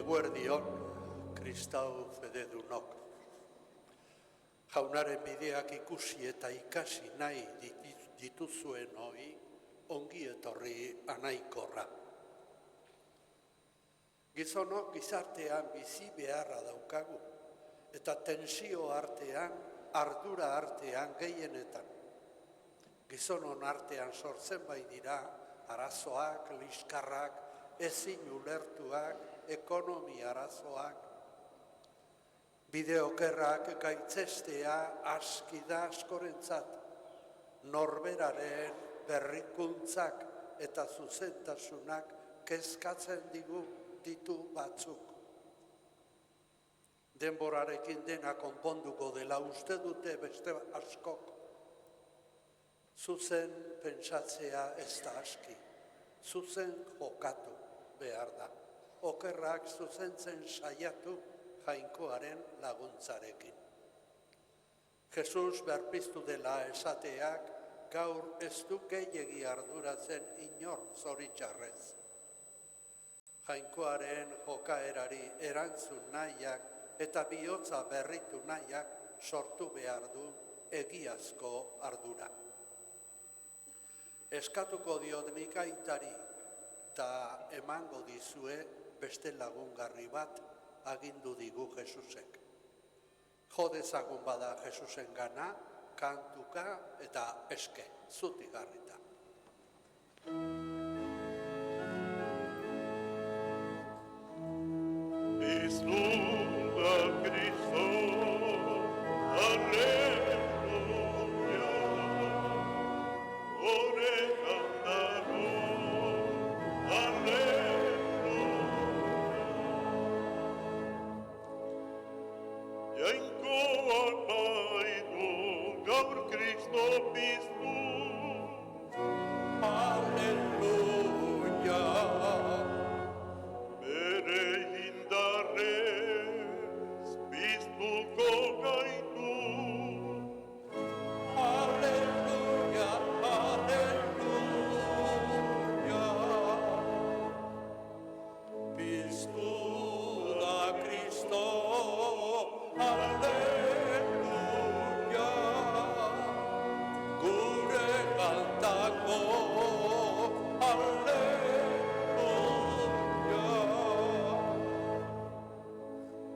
Eguerdion, kristau fededunok. Jaunaren bideak ikusi eta ikasi nahi dituzuen hoi, ongi etorri anaikorra. Gizonok gizartean bizi beharra daukagu, eta tensio artean, ardura artean gehienetan. Gizonon artean sortzen bai dira, arazoak, liskarrak, ezin ulertuak, ekonomia arazoak. Bide okerrak gaitzestea aski da askorentzat, norberaren berrikuntzak eta zuzentasunak kezkatzen ditu batzuk. Denborarekin dena konponduko dela uste dute beste askok. Zuzen pentsatzea ez da aski, zuzen jokatu behar da. Okerrak zuzentzen saiatu Jainkoaren laguntzarekin. Jesus berpiztu dela esateak gaur ez du gehiegi arduratzen inor zoritxarrez. Jainkoaren jokaerari erantzun nahiak eta bihotza berritu nahiak sortu behar du egiazko ardura. Eskatuko diot nik aitari eta emango dizue beste lagungarri bat agindu digu Jesusek. Jo dezagun bada Jesusen gana, kantuka eta eske, zutik garrita. Biztuda Cristo, aleluya, oregan dago, aleluya. Jainkoak baitu gaur Kristo piztu, Aleluya. bere indarrez piztuko gaitu. Aleluya, aleluya. Piztu da Kristo, aleluya. Gure kantako, aleluya.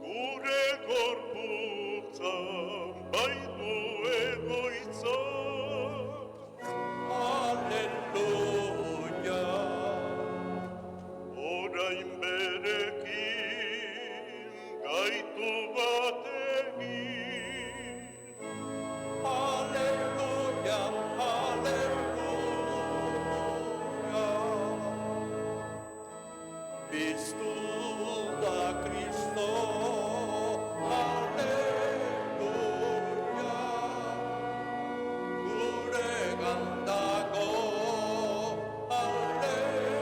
Gure gorputzan baitu egoitza, Aleluya. orain berekin gaitu bat egin. Aleluya, aleluya. Piztu da Kristo, aleluya. Gure gandako, aleluya.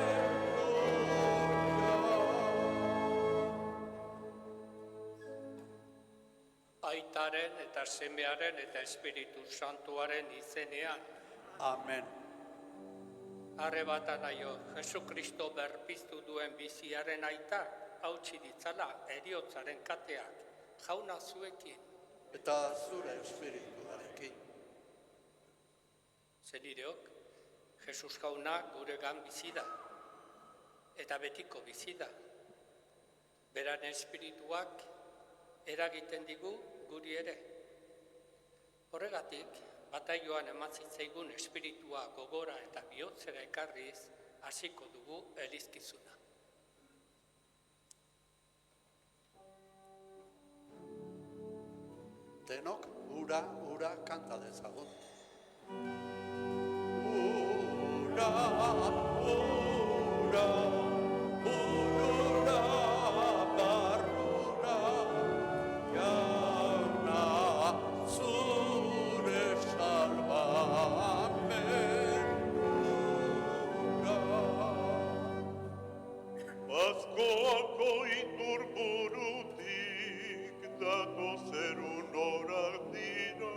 Aitaren eta semearen eta Espiritu Santuaren izenean, Amen. arrebata naio Jesukristo berpiztu duen biziaren aita, hautsi ditzala heriotzaren kateak, jauna zuekin, Eta zure espirituarekin. zenireok, Jesus jauna guregan bizi da, eta betiko bizi da. Beran espirituak eragiten digu guri ere. Horregatik, bataioan eman zitzaigun espiritua gogora eta bihotzera ekarriz, hasiko dugu elizkizuna. Denok, ura kanta dezagun. Ura, barrura, jauna, zure salvamendura. Bazkoako iturburutik datozen horak dira.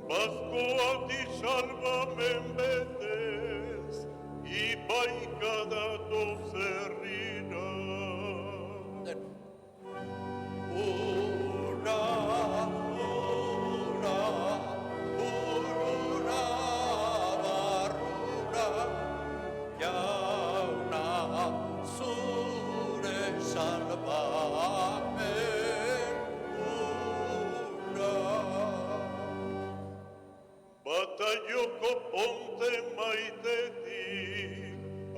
Bazkoak salvamen betez, ipaika datoz herrira. Zaioko ponte maitetik,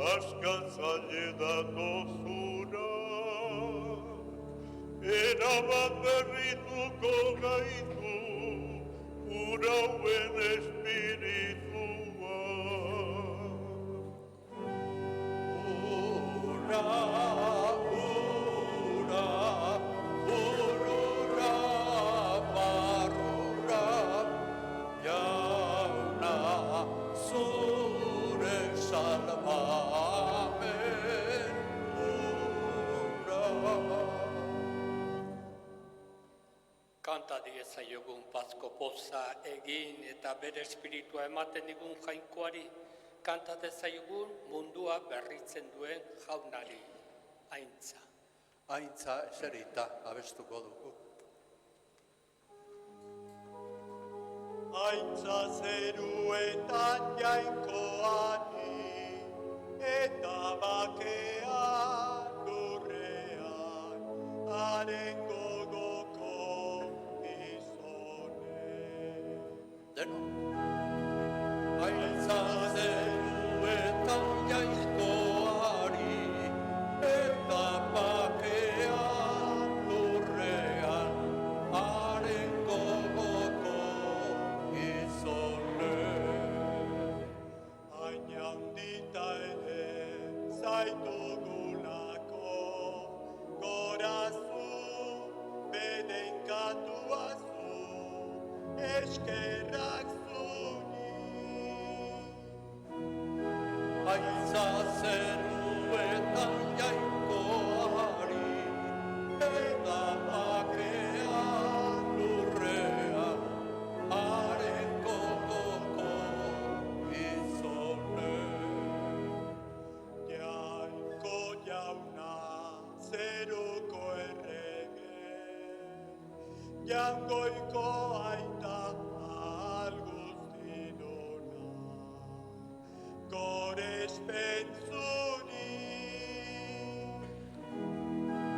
askatzaile datozura. Erabat berrituko gaitu, urauen espiritua. Kanta diezaiogun pazko poza egin eta bere espiritua ematen digun jainkoari, kanta dezaiogun mundua berritzen duen jaunari, Aintza. Aintza eserita abestuko dugu. Aintza zeruetan jainkoari, eta bakean lurrean, haren gogoko gizone. Deno. Aintza zeruetan jainkoari, eta bakean lurrean, haren gogoko gizone. Hain handita ere zaitugulako, gorazu, bedenkatua zu, eskerrak zuri. Aintza zeruetan jainkoari, eta bakean lurrean, haren gogoko gizone. Jainko jauna, zeruko errege, jangoiko aita alguzidona, gorespen zuri.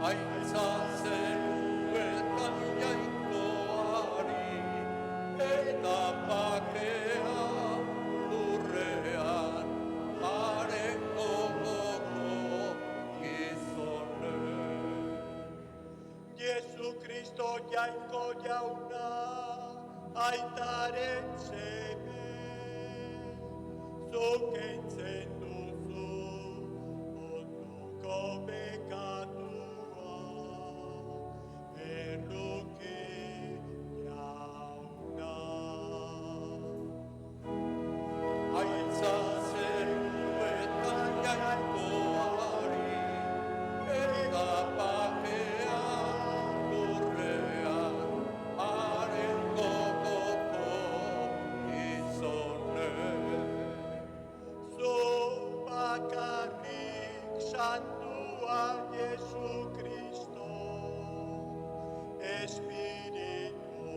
Aintza zeruetan jainkoari, eta bakean lurrean, haren gogoko gizone. Jesu Kristo jainko jauna, aitaren seme, zuk entzen duzu, onduko bekatua, erruki jauna. Aintza zeruetan jainkoari, eta bakean lurrean, haren gogoko gizone. Zu bakarrik santua Jesu Kristo, Espiritu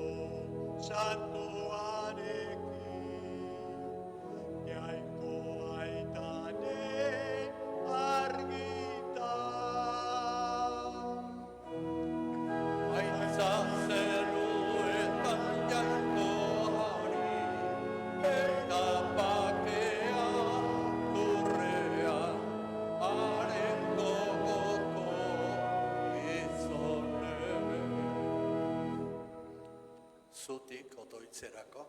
Santuarekin, jainko aitanen argitan. Aintza zeruetan jainkoari, eta bakean lurrean, haren gogoko gizone. Zutik otoitzerako.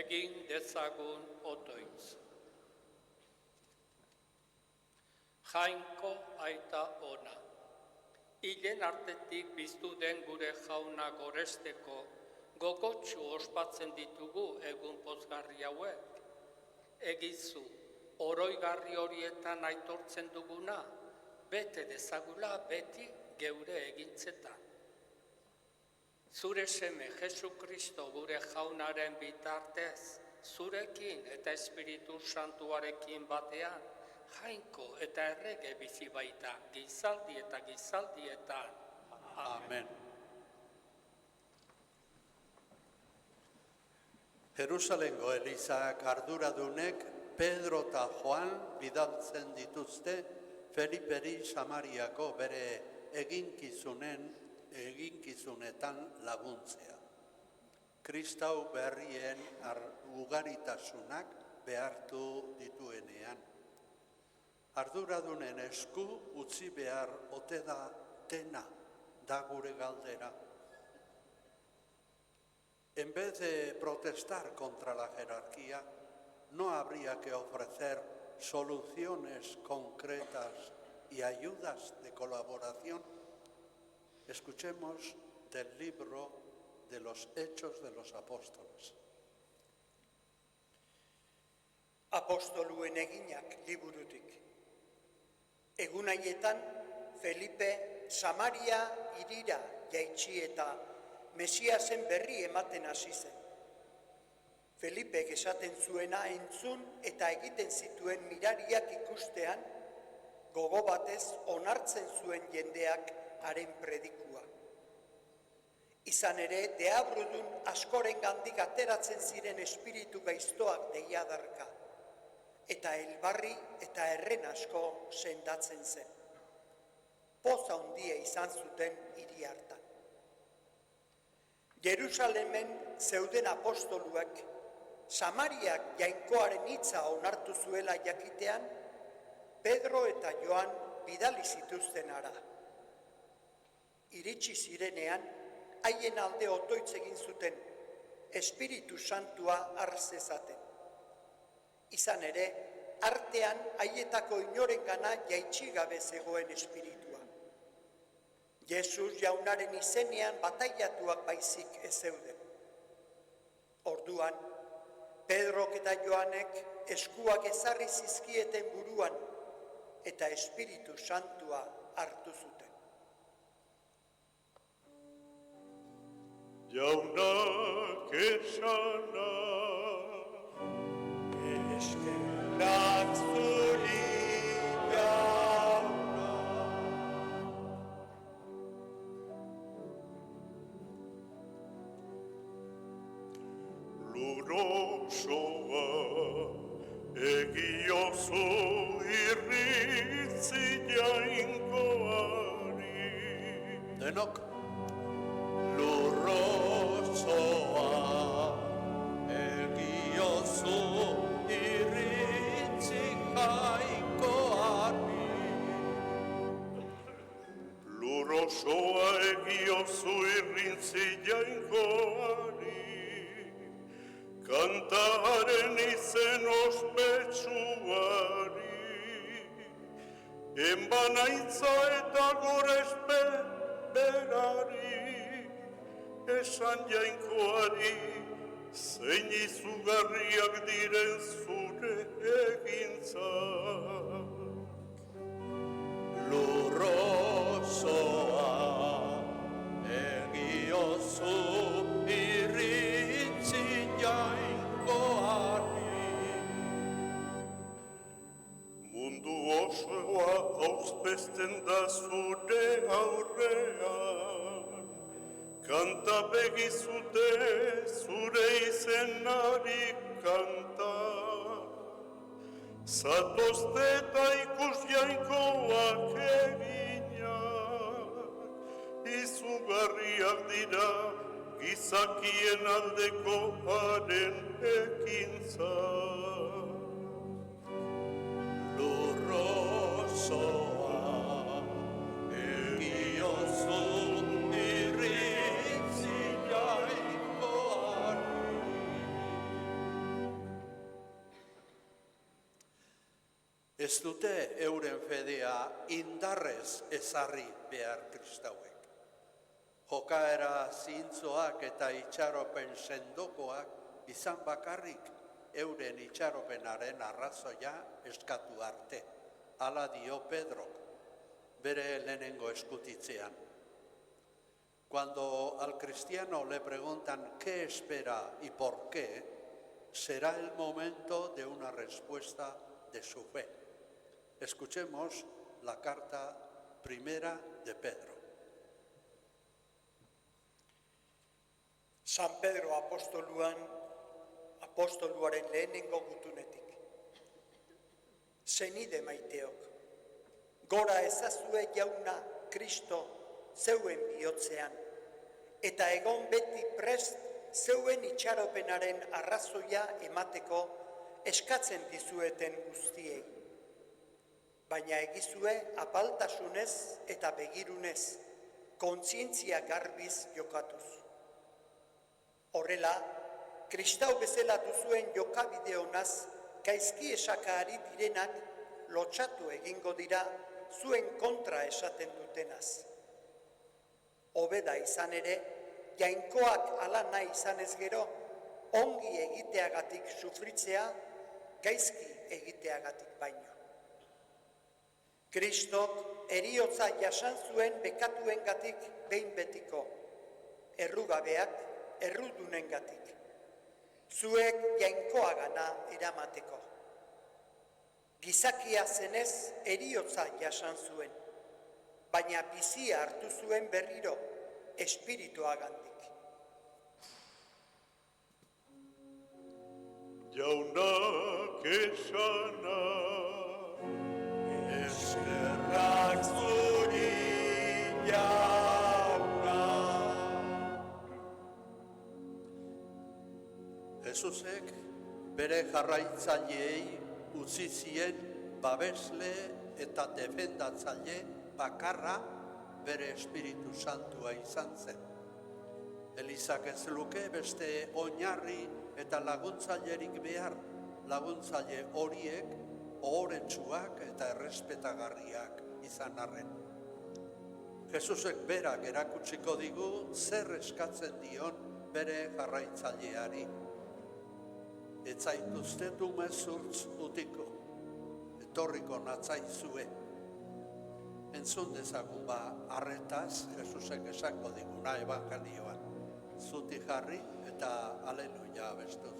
Egin dezagun otoitz. Jainko aita ona. Hilen artetik biztu den gure jauna goresteko, gogotsu ospatzen ditugu egun pozgarri hauek. Egizu, oroigarri horietan aitortzen duguna, bete dezagula beti geure egintzetan. Zure seme Jesu Kristo gure jaunaren bitartez, zurekin eta Espiritu Santuarekin batean, jainko eta errege bizi baita, gizaldi eta gizaldietan. Amen. Jerusalengo Elizak arduradunek Pedro eta Joan bidaltzen dituzte Feliperi Samariako bere eginkizunetan laguntzea. kristau berrien ugaritasunak behartu dituenean. Arduradunen esku utzi behar ote da dena, da gure galdera. En vez de protestar contra la jerarquía, no habría que ofrecer soluciones concretas y ayudas de colaboración. Escuchemos del libro de los Hechos de los Apóstoles. Apostoluen eginak liburutik. Egun haietan, Felipe Samaria hirira jaitsi eta Mesiasen berri ematen hasi zen. Felipek esaten zuena entzun eta egiten zituen mirariak ikustean, gogo batez onartzen zuen jendeak haren predikua. Izan ere, deabrudun askorengandik ateratzen ziren espiritu gaiztoak deiadarka, eta elbarri eta erren asko sendatzen zen. Poza handia izan zuten hiri hartan. Jerusalemen zeuden apostoluak, Samariak jainkoaren hitza onartu zuela jakitean, Pedro eta Joan bidali zituzten hara. Iritsi zirenean, haien alde otoitz egin zuten, Espiritu Santua har zezaten. Izan ere, artean haietako inorengana jaitsi gabe zegoen espiritua. Jesus jaunaren izenean batailatuak baizik ez zeuden. Orduan, Pedrok eta Joanek eskuak ezarri zizkieten buruan eta Espiritu Santua hartu zuten. Jaunak esana, Eskerrak zuri jauna. lurosoa, egiozu irritzi jainkoari. Denok, lurrosoa, egiozu irritzi jainkoari. Lurosoa egiozu irritzi jainkoari. Kantaren izen ospetsuari, enbanaitza eta gorespe berari, esan jainkoari, zein izugarriak diren zure egintzak. Lurrosoa, egiozu irritzi jainkoari. Mundu osoa hauzpesten da zure aurrean, kanta begizute zure izenari kanta. Zatozte eta ikus jainkoak eginak, izugarriak dira gizakien aldeko haren ekintza. Lurrosoa, egiozu irritzi jainkoari. Ez dute euren fedea indarrez ezarri behar kristauek. Jokaera zintzoak eta itxaropen sendokoak izan bakarrik euren itxaropenaren arrazoia eskatu arte. Hala dio Pedrok, bere lehenengo eskutitzean. Cuando al cristiano le preguntan qué espera y por qué, será el momento de una respuesta de su fe. Escuchemos la carta primera de Pedro. San Pedro apostoluaren lehenengo gutunetik. Zenide maiteok, gora ezazue jauna Kristo zeuen bihotzean, eta egon beti prest zeuen itxaropenaren arrazoia emateko eskatzen dizueten guztiei. Baina egizue apaltasunez eta begirunez, kontzientzia garbiz jokatuz. Horrela, kristau bezala duzuen jokabide honaz, gaizki esakaari direnak lotxatu egingo dira zuen kontra esaten dutenaz. Hobeda izan ere, jainkoak ala nahi izanez gero, ongi egiteagatik sufritzea, gaizki egiteagatik baino. Kristok heriotza jasan zuen bekatuengatik behin betiko, errugabeak errudunengatik, zuek jainkoagana eramateko. Gizakia zenez heriotza jasan zuen, baina bizia hartu zuen berriro espirituagandik. Jaunak esana, Eskerrak zuri jauna. Jesusek bere jarraitzaileei utzi zien babesle eta defendatzaile bakarra bere Espiritu Santua izan zen. Elizak ez luke beste oinarri eta laguntzailerik behar, laguntzaile horiek ohoretsuak eta errespetagarriak izan arren. Jesusek berak erakutsiko digu zer eskatzen dion bere jarraitzaileari. Ez zaituztet umezurtz utiko, etorriko natzaizue. Entzun dezagun arretaz, Jesusek esango diguna ebangelioan. Zuti jarri eta aleluia abestuz.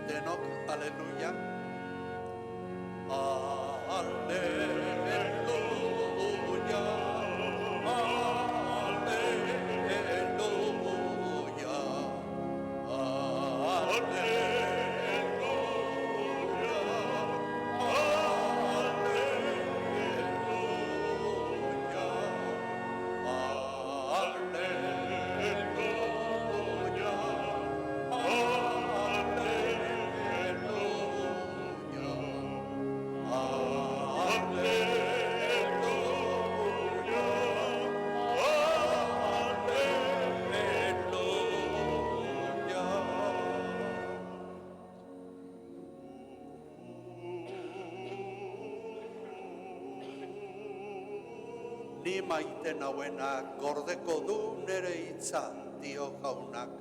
Denok, aleluia. Aleluia. Aleluia. Ni maite nauenak gordeko du nere hitza, dio jaunak.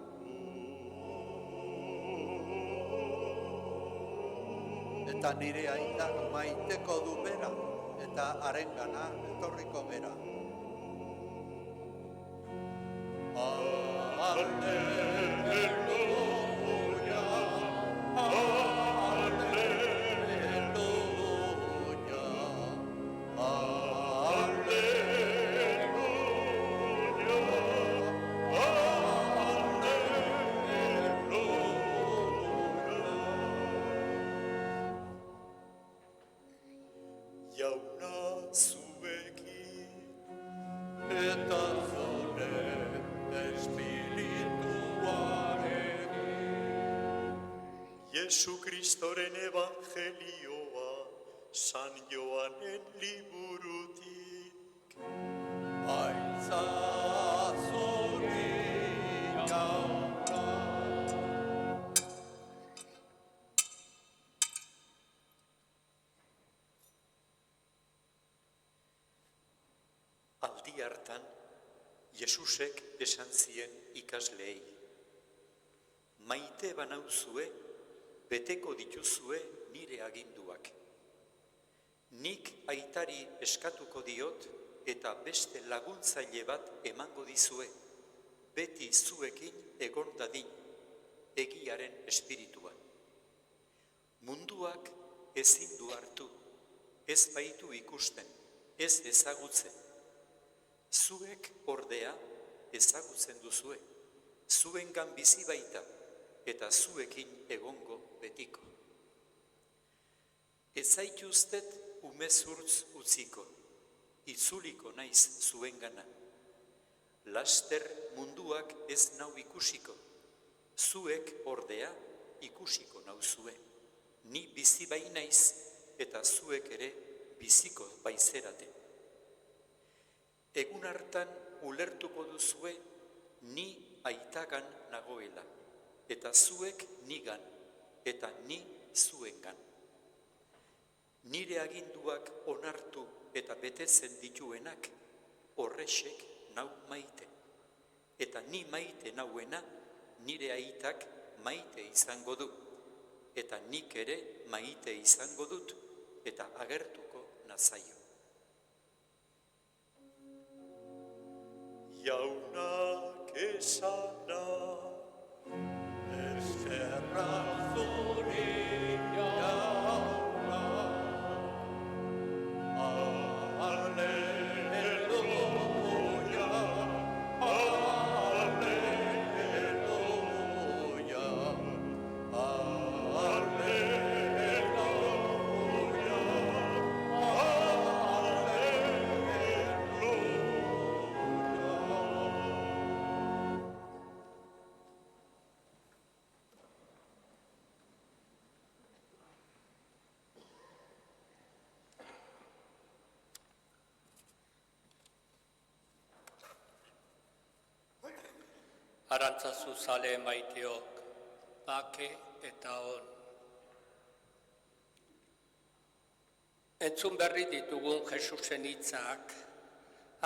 Eta nire aitak maiteko du bera, eta harengana etorriko gera. Aleluia, Jauna zuekin, eta zure espirituarekin. Jesu Kristoren evangelioa, San Joanen liburutik. Aitza zuri jauna. Aldi hartan, Jesusek esan zien ikasleei, maite banauzue, beteko dituzue nire aginduak. Nik aitari eskatuko diot eta beste laguntzaile bat emango dizue, beti zuekin egon dadin, egiaren espiritua. Munduak ezin du hartu, ez baitu ikusten, ez ezagutzen. Zuek ordea ezagutzen duzue, zuengan bizi baita eta zuekin egongo betiko. Ez zaituztet umezurtz utziko, itzuliko naiz zuengana. Laster munduak ez nau ikusiko, zuek ordea ikusiko nauzue. Ni bizi bai naiz eta zuek ere biziko baizerate. Egun hartan ulertuko duzue ni aitagan nagoela, eta zuek nigan, eta ni zuengan. Nire aginduak onartu eta betetzen dituenak, horrexek nau maite. Eta ni maite nauena, nire aitak maite izango du. Eta nik ere maite izango dut, eta agertuko nazaio. Jaunak esana, Eskerra zuri jauna, Aleluia, Aleluia, Arantzazu zale maiteok, bake eta on. Entzun berri ditugun Jesusen hitzak,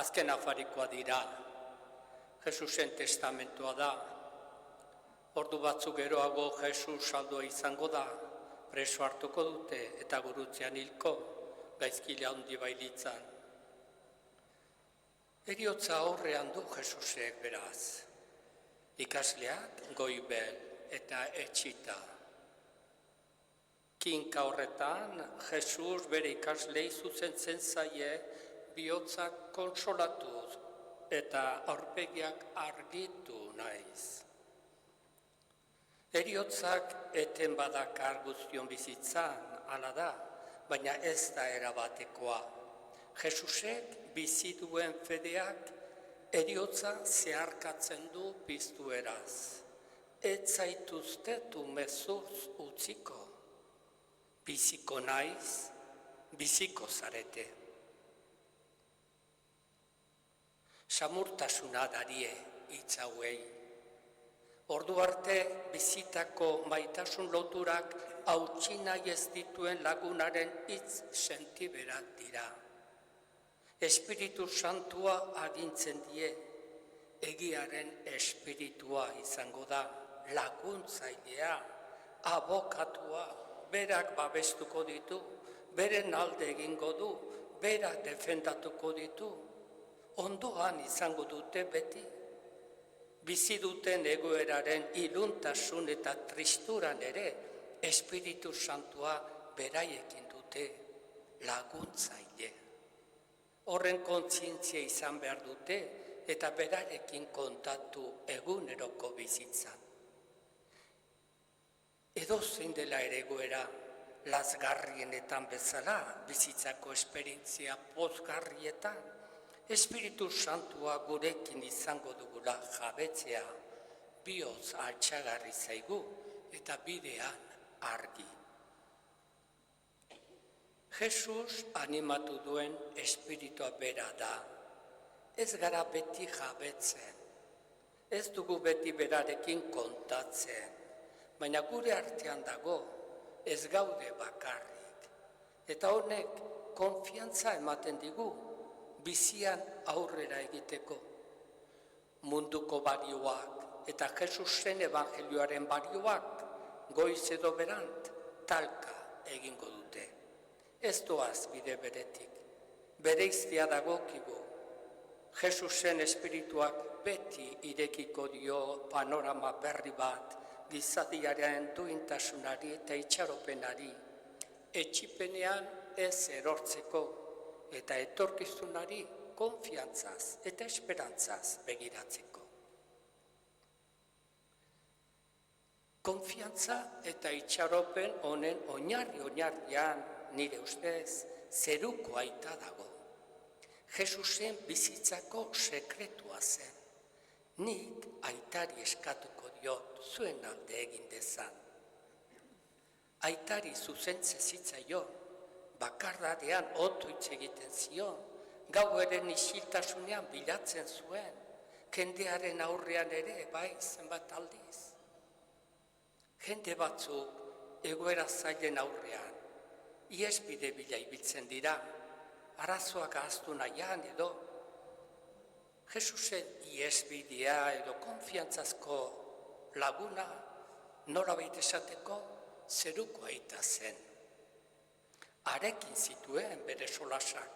azken afarikoa dira. Jesusen testamentua da. Ordu batzuk geroago Jesus saldoa izango da, preso hartuko dute eta gurutzean hilko, gaizkile handi bailitzan. Heriotza aurrean du Jesusek beraz. Ikasleak goibel eta etxita. Kinka horretan, Jesus bere ikaslei zuzentzen zaie bihotzak konsolatuz eta aurpegiak argitu naiz. Heriotzak eten badakar guztion bizitzan, hala da, baina ez da erabatekoa. Jesusek bizi duen fedeak heriotza zeharkatzen du piztueraz. Ez zaituztetu mezurtz utziko. Biziko naiz, biziko zarete. Samurtasuna darie hitz hauei. Ordu arte bizitako maitasun loturak hautsi nahi ez dituen lagunaren hitz sentiberak dira. Espiritu Santua agintzen die, egiaren espiritua izango da, laguntzailea, abokatua, berak babestuko ditu, beren alde egingo du, berak defendatuko ditu, ondoan izango dute beti. Bizi duten egoeraren iluntasun eta tristuran ere, Espiritu Santua beraiekin dute laguntzaile. Horren kontzientzia izan behar dute eta berarekin kontatu eguneroko bizitzan. Edozein dela ere egoera, lazgarrienetan bezala, bizitzako esperientzia pozgarrietan, Espiritu Santua gurekin izango dugula jabetzea, bihotz altxagarri zaigu eta bidean argi. Jesus animatu duen espiritua bera da. Ez gara beti jabetzen, ez dugu beti berarekin kontatzen, baina gure artean dago, ez gaude bakarrik. Eta honek konfiantza ematen digu, bizian aurrera egiteko. Munduko balioak eta Jesusen evangelioaren balioak goiz edo berant talka egingo dute. Ez doaz bide beretik, bereiztia dagokigu. Jesusen espirituak beti irekiko dio panorama berri bat gizadiaren duintasunari eta itxaropenari, etxipenean ez erortzeko eta etorkizunari konfiantzaz eta esperantzaz begiratzeko. Konfiantza eta itxaropen honen oinarrian nire ustez zeruko aita dago. Jesusen bizitzako sekretua zen. Nik aitari eskatuko diot zuen alde egin dezan. Aitari zuzentze zitzaion, bakardadean oto hitz egiten zion, gauaren isiltasunean bilatzen zuen, jendearen aurrean ere bai zenbat aldiz. Jende batzuk egoera zailen aurrean, iesbide bila ibiltzen dira, arazoak ahaztu nahian edo, Jesusen iesbidea edo konfiantzazko laguna norabait esateko zeruko aita zen. Harekin zituen bere solasak,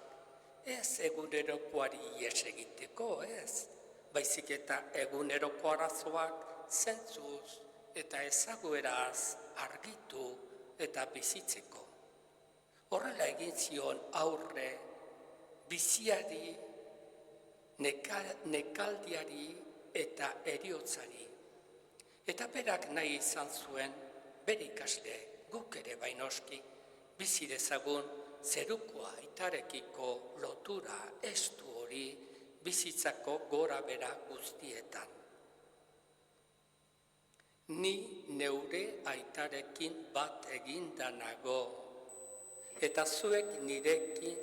ez egunerokoari ies egiteko, ez, baizik eta eguneroko arazoak zentzuz eta ezagueraz argitu eta bizitzeko. Horrela egin zion aurre biziari, nekaldiari eta heriotzari. Eta berak nahi izan zuen, bere ikasle, guk ere bainoski, bizi dezagun zeruko aitarekiko lotura estu hori bizitzako gora bera guztietan. Ni neure aitarekin bat eginda nago, eta zuek nirekin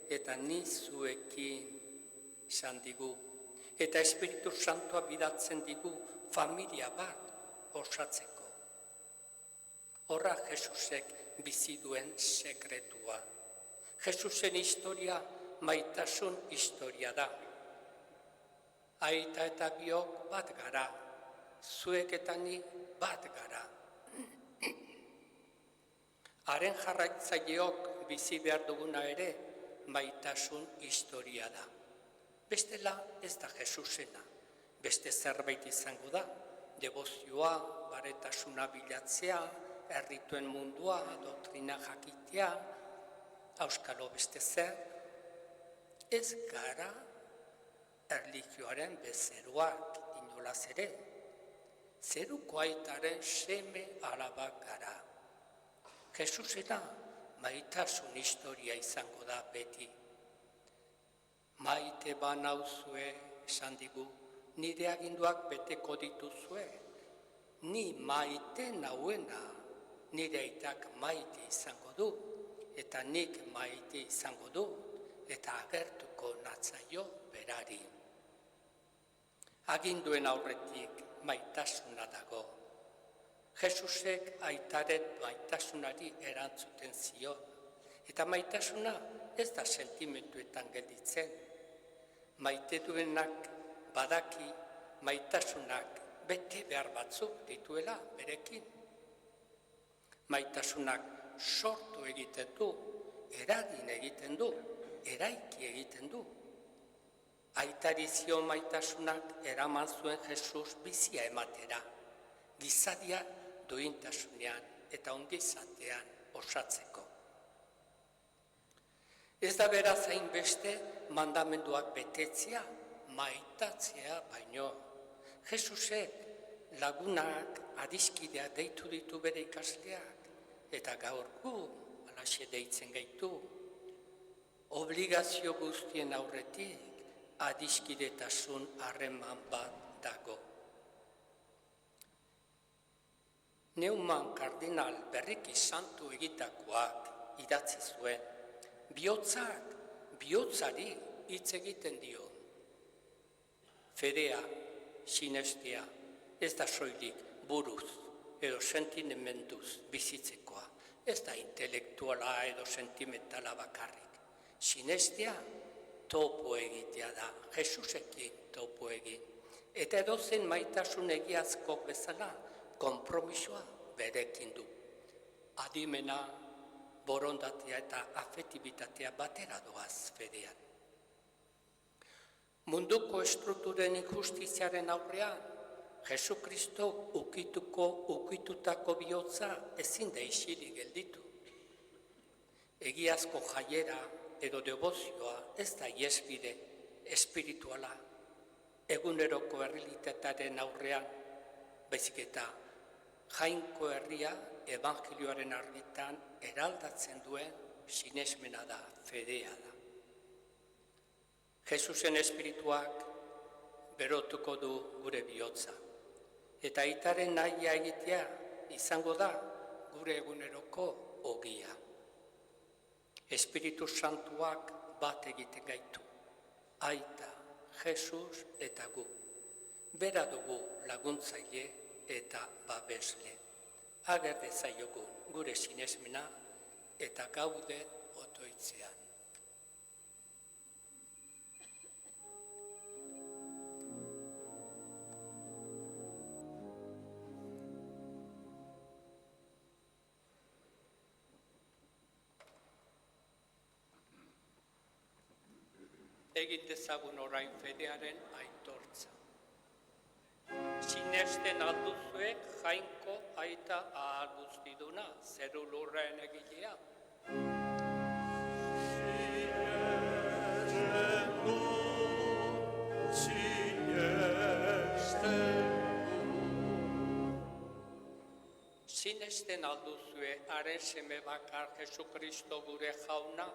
eta ni zuekin izan digu, eta Espiritu Santua bidatzen digu familia bat osatzeko. Horra Jesusek bizi duen sekretua. Jesusen historia maitasun historia da. Aita eta biok bat gara, zuek eta ni bat gara. Haren jarraitzaileok bizi behar duguna ere maitasun historia da. Bestela ez da Jesusena, beste zerbait izango da, debozioa, baretasuna bilatzea, errituen mundua, doktrina jakitea, auskalo beste zer, ez gara erlijioaren bezeroak inolaz ere, zeruko aitaren seme alabak gara. Jesusena maitasun historia izango da beti. Maite banauzue, esan digu, nire aginduak beteko dituzue, ni maite nauena, nire aitak maite izango du, eta nik maite izango du, eta agertuko natzaio berari. Aginduen aurretik maitasuna dago. Jesusek aitaren maitasunari erantzuten zion, eta maitasuna ez da sentimentuetan gelditzen. Maite duenak badaki maitasunak bete behar batzuk dituela berekin. Maitasunak sortu egiten du, eragin egiten du, eraiki egiten du. Aitari zion maitasunak eraman zuen Jesus bizia ematera, gizadia duintasunean eta ongizatean osatzeko. Ez da beraz hainbeste mandamenduak betetzea, maitatzea baino. Jesusek lagunak adiskidea deitu ditu bere ikasleak, eta gaur gu alaxe deitzen gaitu. Obligazio guztien aurretik adiskidetasun harreman bat dago. Neumann kardinal berriki santu egitakoak idatzi zuen, bihotzak bihotzari hitz egiten dio. Fedea, sinestea, ez da soilik buruz edo sentimentuz bizitzekoa, ez da intelektuala edo sentimentala bakarrik. Sinestea topo egitea da, Jesusekin topo egin. Eta edozen maitasun egiazko bezala, konpromisoa berekin du. Adimena, borondatea eta afetibitatea batera doaz fedean. Munduko estrukturen injustiziaren aurrean, Jesukristo ukitutako bihotza ezin da isilik gelditu. Egiazko jaiera edo devozioa ez da iesbide espirituala, eguneroko errealitataren aurrean, baizik eta Jainko herria evangelioaren argitan eraldatzen duen sinesmena da, fedea da. Jesusen espirituak berotuko du gure bihotza, eta aitaren nahia egitea izango da gure eguneroko ogia. Espiritu Santuak bat egiten gaitu, aita, Jesus eta gu. Bera dugu laguntzaile eta babesle. Ager dezaiogun gure sinesmena eta gaude otoitzean. Egin dezagun orain fedearen aitortza. Sinesten alduzuek Jainko aita ahal guztiduna, zeru lurren egilea. Sinesten alduzue haren seme bakar Jesukristo gure jauna,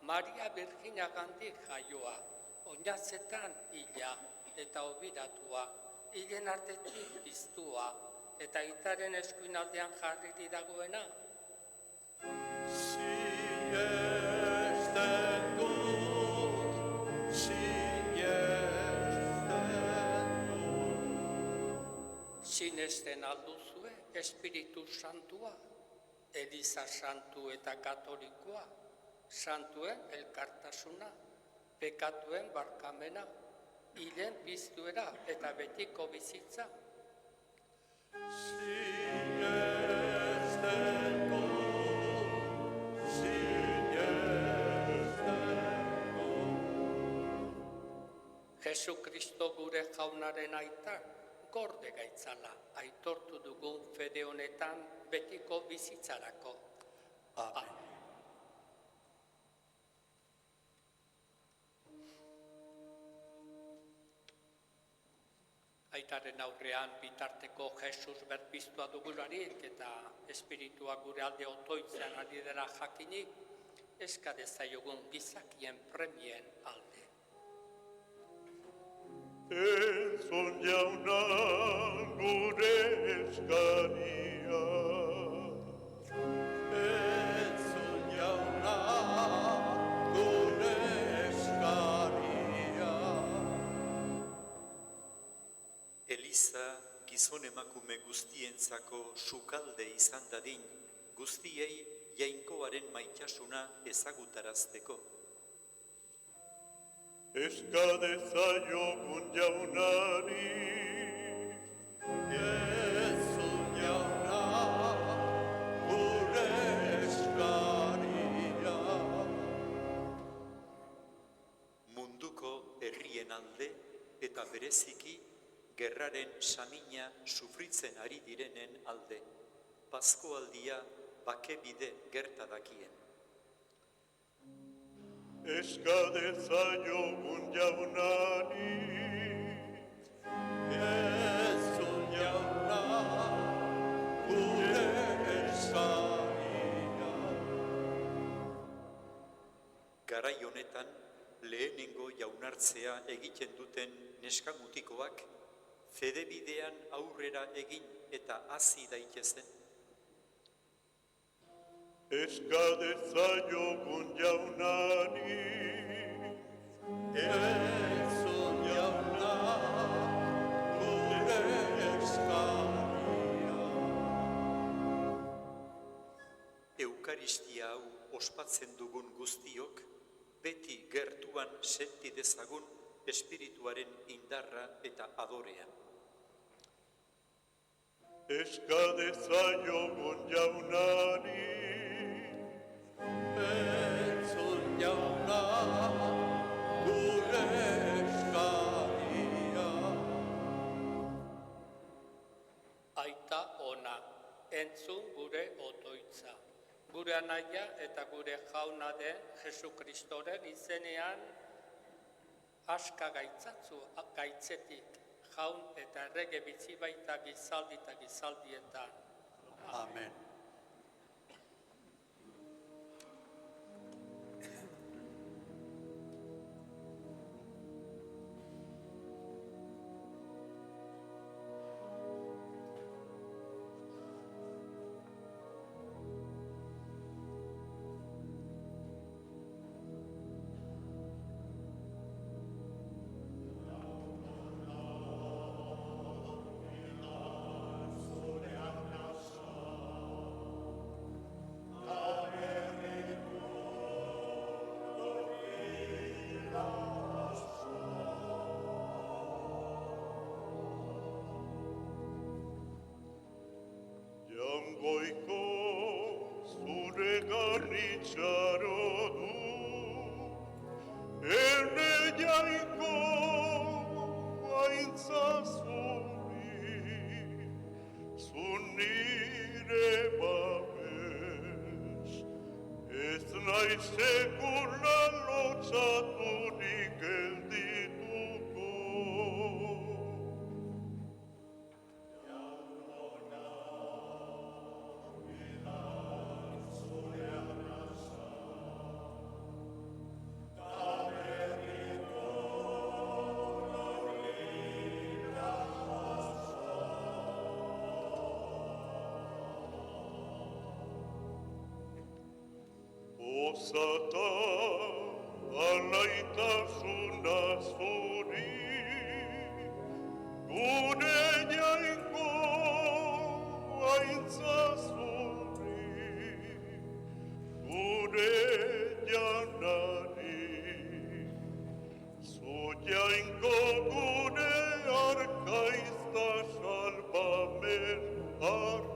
Maria Birjinagandik jaioa, oinatzetan hila eta obiratua, hilen artetik piztua, eta aitaren eskuinaldean jarri dagoena. Sinesten alduzue Espiritu Santua, Eliza Santu eta Katolikoa, Santuen elkartasuna, pekatuen barkamena, hilen piztuera eta betiko bizitza. Jesukristo gure jaunaren aitar, gorde gaitzala, aitortu dugun fede honetan betiko bizitzarako. Amen. Aitaren aurrean bitarteko Jesus berpiztua dugularik eta espiritua gure alde otoitzean ari dela jakinik, eska dezaiogun gizakien premien alde. Entzun jauna gure eskaria. Entzun jauna gure eskaria. Eliza gizon emakume guztientzako sukalde izan dadin, guztiei Jainkoaren maitasuna ezagutarazteko. Eska dezaiogun jaunari, Entzun jauna gure eskaria. Munduko herrien alde eta bereziki gerraren samina sufritzen ari direnen alde, Paskoaldia bakebide gerta dakien. eska dezaiogun jaunari, Entzun jauna gure eskaria. Garai honetan lehenengo jaunartzea egiten duten neskamutikoak fedebidean aurrera egin eta hasi daitezen. eska dezaiogun jaunari, Entzun jauna gure eskaria. Eukaristia hau ospatzen dugun guztiok, beti gertuan senti dezagun espirituaren indarra eta adorea. eska dezaiogun jaunari, Entzun jauna gure eskaria. Aita ona, entzun gure otoitza. Gure anaia eta gure jauna den Jesu Kristoren izenean aska gaitzetik jaun eta errege bizi baita gizaldi eta gizaldietan. Amen. Jangoiko zure garritxaro du, ene jaiko haintza zuri, zu nire babes, ez naiz sekula lotzaturik geldituko. Osata alaitasuna zuri, gure jaiko haintza zuri, gure janari, zu jainko gure arkaizta salbamen harri.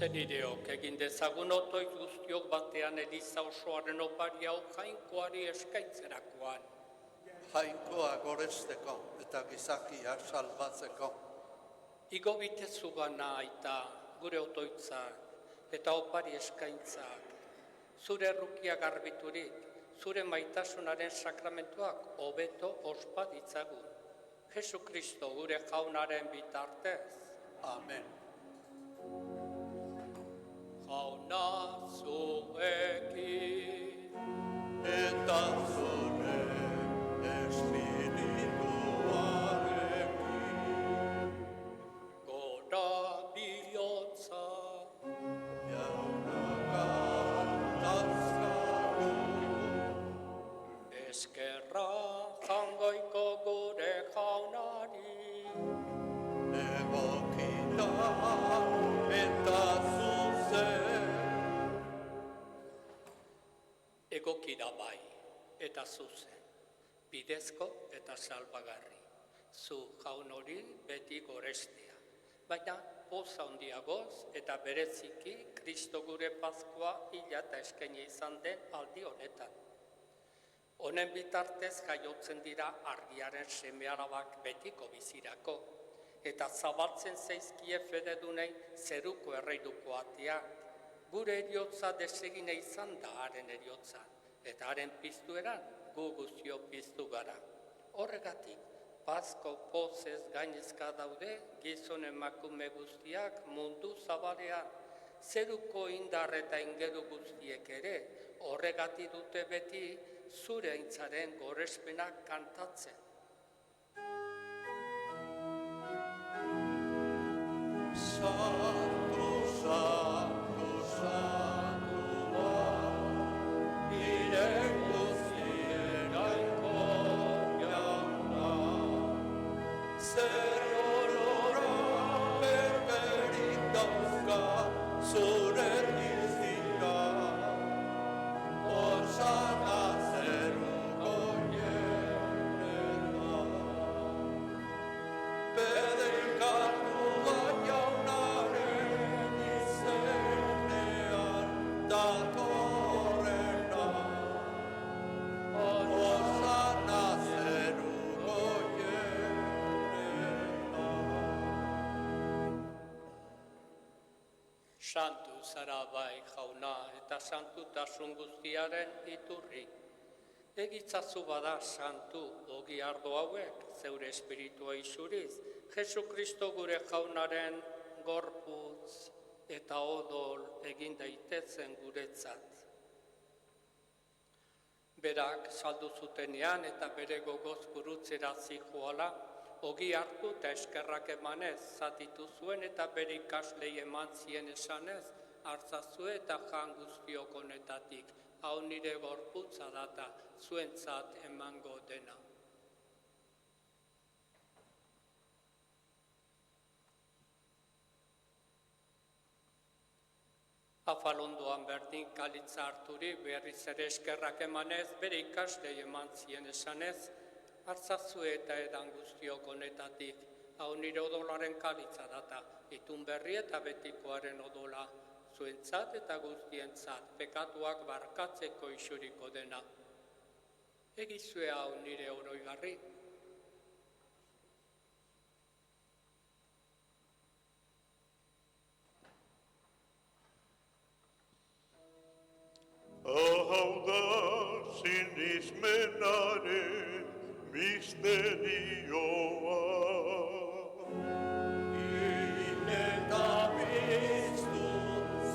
Zenideok egin dezagun otoi guztiok batean Eliza osoaren opari hau jainkoari eskaintzerakoan. Jainkoa goresteko eta gizakia salbatzeko. Igo bitezu gana aita gure otoitzak eta opari eskaintzak. Zure errukia garbiturik, zure maitasunaren sakramentuak hobeto ospa ditzagun. Jesu Kristo gure jaunaren bitartez. Amen. Jauna zuekin, Eta zure espirituarekin, gora bihotza, jaunaka dazkagu, eskerra jangoiko gure jaunari. egokita eta zuzen. Egokira bai eta zuzen, bidezko eta salbagarri. Zu jaun hori beti gorestea, baina poza handiagoz eta bereziki Kristo gure Paskua hila eta eskaini izan den aldi honetan. Honen bitartez jaiotzen dira argiaren seme-alabak betiko bizirako, eta zabaltzen zaizkie fededunei zeruko erreiduko ateak. Gure eriotza desegine izan da haren eriotza, eta haren piztueran gu guztio piztu gara. Horregatik, Pasko pozez gainezka daude gizon emakume guztiak mundu zabalean, zeruko indar eta ingeru guztiek ere, horregatik dute beti zure aintzaren gorespenak kantatzen. Santu, Santu, Santua, nire guztien jainko jauna. Zer orora berberik dauzka zure dizira, Osana zeruko jenera. Bedekatua jaunaren izenean datorrena, Osana zeruko jenera. Santu zara bai jauna eta santutasun guztiaren iturri. Egitzazu bada santu ogi ardo hauek zeure espiritua isuriz, Jesu Kristo gure jaunaren gorputz eta odol egin daitezen guretzat. Berak saldu zutenean eta bere gogoz gurutzera zijoala, ogi hartu eta eskerrak emanez zatitu zuen eta bere ikaslei eman zien esanez, hartzazue eta jan guztiok honetatik, hau nire gorputza data zuentzat emango dena. Afalondoan berdin kalitza harturi berriz ere eskerrak emanez, bere ikaslei eman zien esanez, hartzazue eta edan guztiok honetatik, hau nire odolaren kalitza data, itun berri eta betikoaren odola, zuentzat eta guztientzat, pekatuak barkatzeko isuriko dena. Egizue hau nire oroigarri. Hau da sinismenaren misterioa. Eta biztu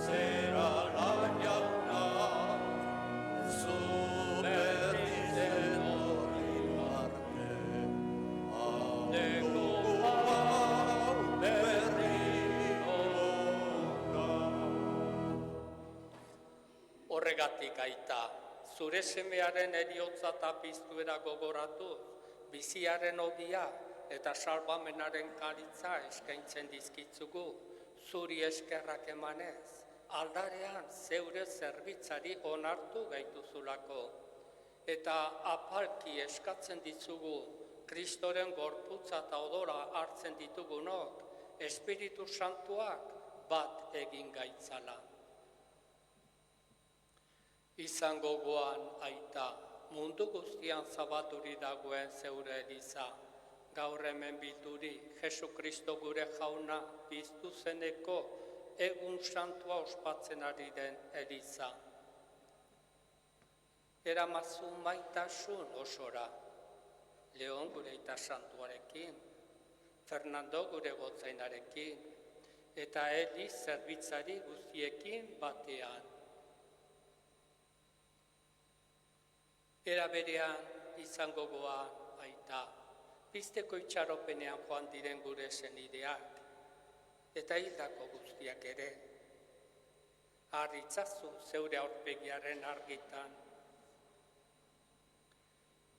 zerala jauna, zu berriz etorri arte. Aldeko hau berriro da. Horregatik aita, zure semearen eriotza eta piztuera gogoratu, biziaren ogia eta salbamenaren karitza eskaintzen dizkitzugu, zuri eskerrak emanez, aldarean zeure zerbitzari onartu gaituzulako. Eta apalki eskatzen ditzugu, Kristoren gorputza eta odola hartzen ditugunok, Espiritu Santuak bat egin gaitzala. Izan gogoan aita, mundu guztian zabaturi dagoen zeure eliza, gaur hemen bilduri, Jesu Kristo gure jauna piztu zeneko egun santua ospatzen ari den eliza. Eramazu maitasun osora, Leon gure aita santuarekin, Fernando gure gotzainarekin, eta Eli zerbitzari guztiekin batean. Era berean izango goa aita, pizteko itxaropenean joan diren gure senideak, eta hildako guztiak ere. Harritzazu zeure aurpegiaren argitan.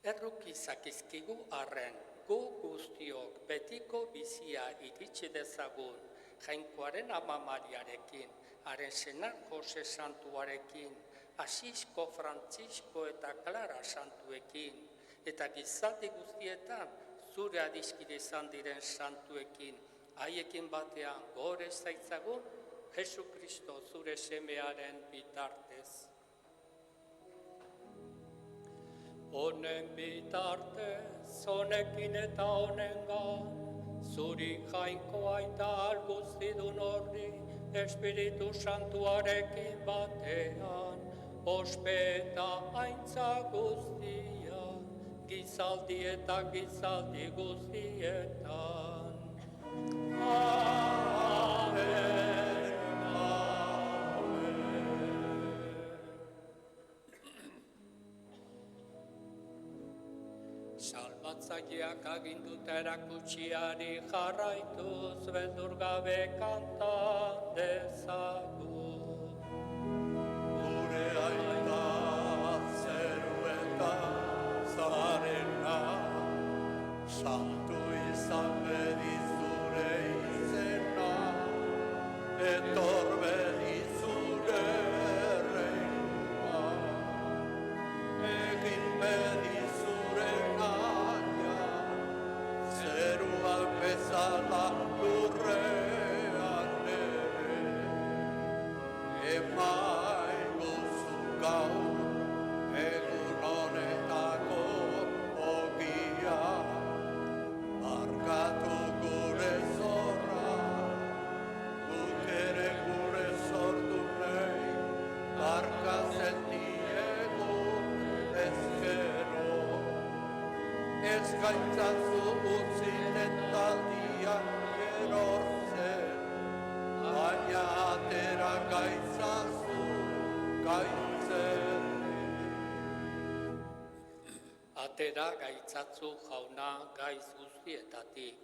Erruki zakizkigu arren, gu guztiok betiko bizia iritsi dezagun, Jainkoaren ama Mariarekin, haren senar Jose Santuarekin, Asisko, Frantzisko eta Klara Santuekin, eta gizaldi guztietan zure adiskide izan diren santuekin, haiekin batean gore zaitzagun, Jesu Kristo zure semearen bitartez. Honen bitartez, honekin eta honengan, zuri jainkoa eta alguzidun horri, Espiritu Santuarekin batean, ospeta aintza guztia, gizaldi eta gizaldi guztietan. Amen, amen. Salva Salbatzaileak aginduta erakutsiari jarraituz beldur gabe kanta dezagun. Gure aita zeruetan zarena, santu izan bedi zure izena, etor bedi zure reina, egin bedi zure naia, zeruan bezala lurrean ere, emaiguzu gaur, egun honetako ogia, markatu gure zorra, guk ere gure zordunei, barka sentiegu ezkero. Ez gaitzazu utzi tentaldiak erortzen, baina atera gaitzazu gaitzen. Atera gaitzatzu jauna gaiz guztietatik,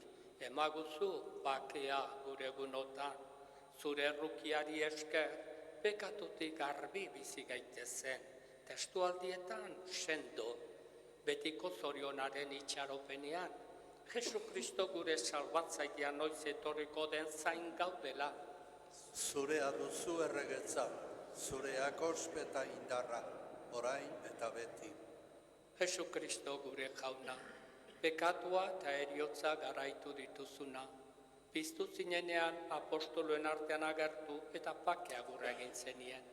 emaguzu bakea gure egunotan, zure errukiari esker, bekatutik garbi bizi gaitezen, testualdietan sendo, betiko zorionaren itxaropenean, Jesu Kristo gure salbatzailea noiz etorriko den zain gaudela. Zurea duzu erregetza, zureak ospeta indarra, orain eta beti. Jesu Kristo gure jauna, pekatua eta eriotza garaitu dituzuna, piztu zinenean apostoloen artean agertu eta pakea gure egin zenien.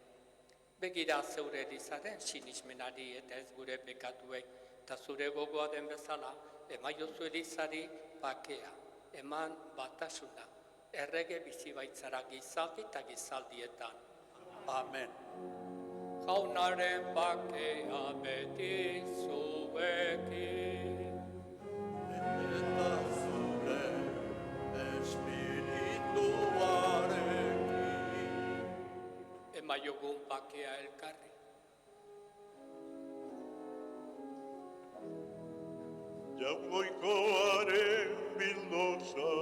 Begira zeure erizaren sinismenari eta ez gure pekatuei, eta zure gogoa den bezala, emaiozu erizari pakea, eman batasuna, errege bizi baitzara gizaldi eta gizaldietan. Amen. Jaunaren bakea beti zuekin. Eta zure espirituarekin. Emaiogun bakea elkarri. Jaungoikoaren bildosa,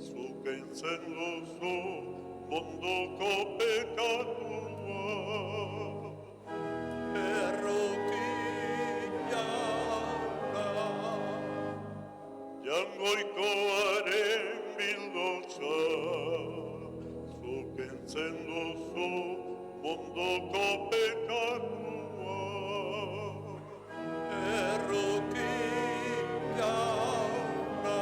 zuk entzen duzu mondoko pekatua. Erruki jauna, Jaungoikoaren bildosa, zuk entzen duzu mondoko pekatua. erruki jauna,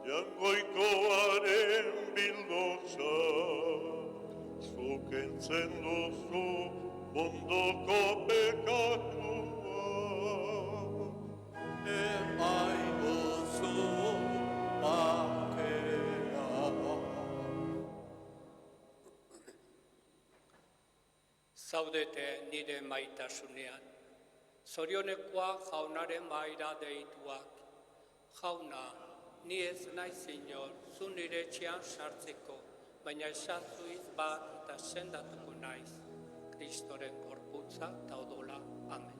Jaungoikoaren bildosa, zuk entzen duzu mondoko pekatua. emaiguzu bakea. Zaudete nire maitasunean, zorionekoa jaunaren maira deituak. Jauna, ni ez naiz inor, zu nire etxean sartzeko, baina esazuiz bat eta sendatuko naiz. Kristoren gorputza eta odola. Amen.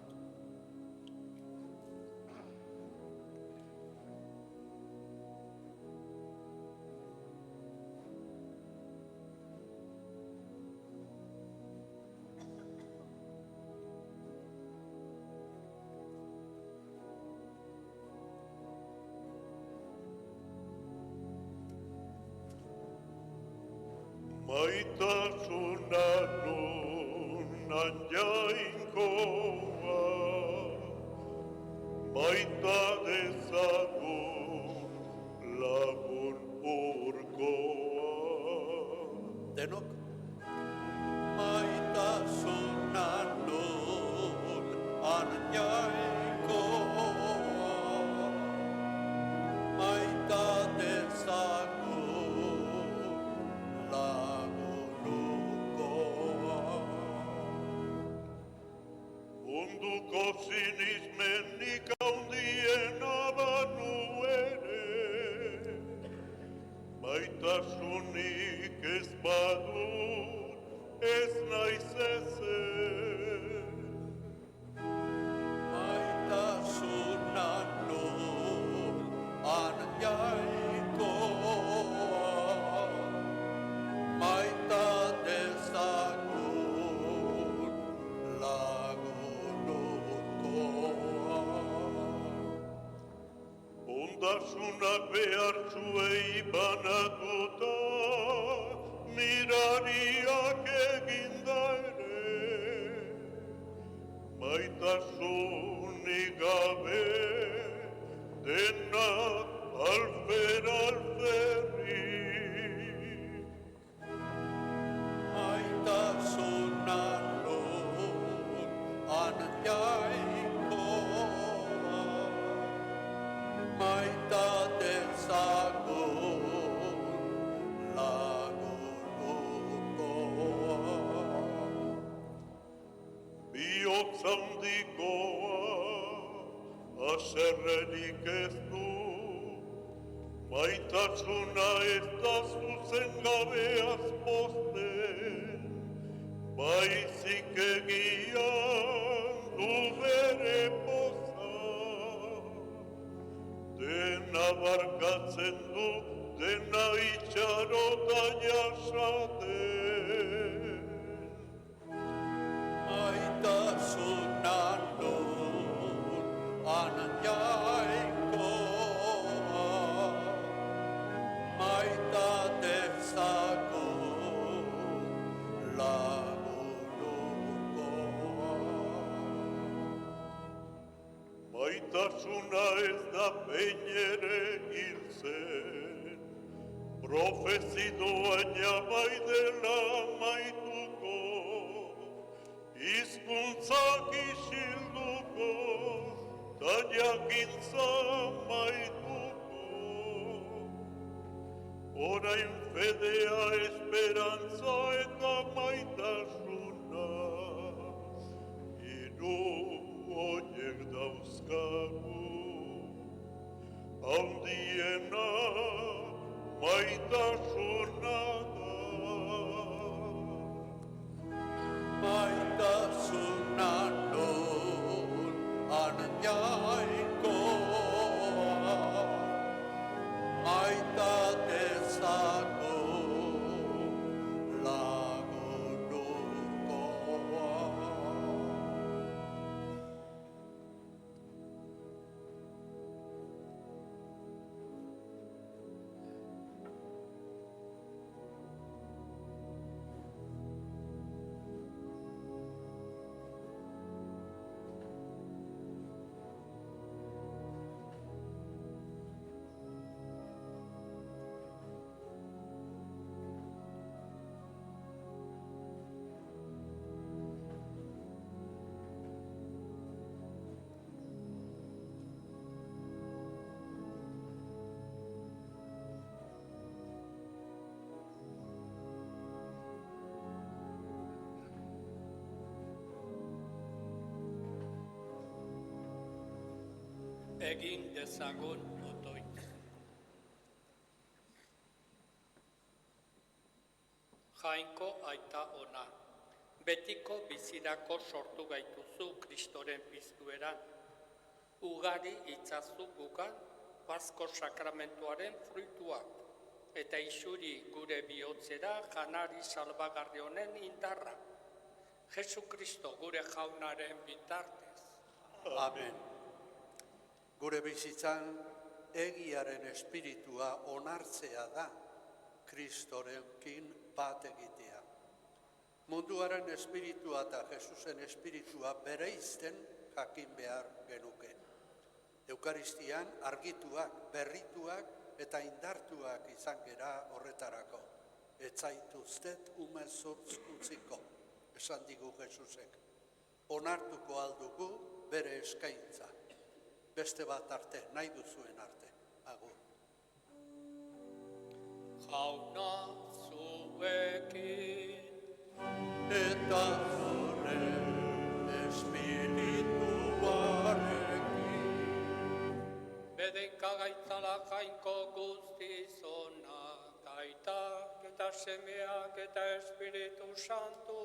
Maitasuna nunan jainkoa, maita dezagun lagun urkoa. Denok, Maitasuna nun anjaikoa, maita dezagun lagunukoa. Munduko sinismenik handiena banu ere, maitasunik ez badut ez naiz ezer. Maita Maitasunak behartzuei banatuta, mirariak eginda ere. Maitasunik gabe, denak alfer alferri. Maitasuna lur anjaikoa, maita dezagun lagunukoa. Bihotz handikoa, haserrerik ez du, maitasuna ez da zuzen gabeaz pozten, baizik egian du bere poza. Dena barkatzen du, dena itxarota jasaten. Maitasuna lur anjaikoa, maita dezagun lagunukoa. Maitasuna ez da behin ere hil zen, profezidoaina bai dela maituko, hizkuntzak isilduko, ta jakintza maituko. Orain fedea, esperantza eta maitasuna, hiru horiek dauzkagu, handiena maitasuna da. Maitasuna lur anjaikoa, maita dezagun lagunukoa. Egin dezagun otoitz. Jainko aita ona, betiko bizirako sortu gaituzu Kristoren piztueran. Ugari itzazu gugan Pasko sakramentuaren fruituak, eta isuri gure bihotzera janari salbagarri honen indarra. Jesu Kristo gure jaunaren bitartez. Amen. Gure bizitzan egiaren espiritua onartzea da Kristorekin bat egitea. Munduaren espiritua eta Jesusen espiritua bereizten jakin behar genuke. Eukaristian argituak, berrituak eta indartuak izan gera horretarako. Ez zaituztet umezurtz utziko, esan digu Jesusek. Onartuko aldugu bere eskaintza. Beste bat arte, nahi duzuen arte. Agur. Jauna zuekin, Eta zure espirituarekin. bedenka gaitzala jainko guztiz onak, aitak eta semeak eta Espiritu Santu